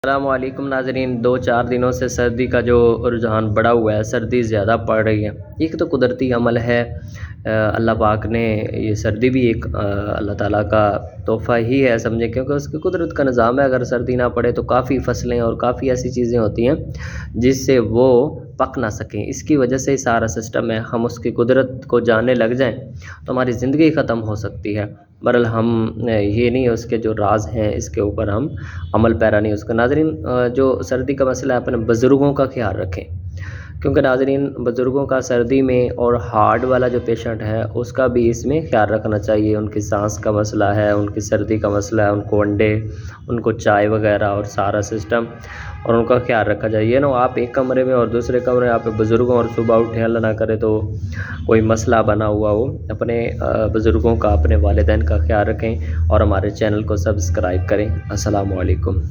अस्सलामुअलैकुम नाज़रीन। 2-4 दिनों से सर्दी का जो रुझान बढ़ा हुआ है, सर्दी ज़्यादा पड़ रही है। एक तो कुदरती अमल है, अल्लाह पाक ने ये सर्दी भी एक अल्लाह ताला का तोहफ़ा ही है समझें, क्योंकि उसकी कुदरत का निज़ाम है। अगर सर्दी ना पड़े तो काफ़ी फ़सलें और काफ़ी ऐसी चीज़ें होती हैं जिससे वो पक ना सकें। इसकी वजह से ही सारा सिस्टम है। हम उसकी कुदरत को जानने लग जाएँ तो हमारी ज़िंदगी ख़त्म हो सकती है। बहरहाल हम ये नहीं, उसके जो राज़ हैं इसके ऊपर हम अमल पैरा नहीं उसका। नाज़रीन, जो सर्दी का मसला है, अपने बुज़ुर्गों का ख़्याल रखें, क्योंकि नाज़रीन बुज़ुर्गों का सर्दी में और हार्ट वाला जो पेशेंट है उसका भी इसमें ख़्याल रखना चाहिए। उनकी सांस का मसला है, उनकी सर्दी का मसला है, उनको अंडे, उनको चाय वगैरह और सारा सिस्टम और उनका ख़्याल रखा चाहिए ना। आप एक कमरे में और दूसरे कमरे में आप बुज़ुर्गों और सुबह उठे अल्लाह ना करे तो कोई मसला बना हुआ हो, अपने बुज़ुर्गों का, अपने वालिदैन का ख़्याल रखें और हमारे चैनल को सब्सक्राइब करें। अस्सलामु अलैकुम।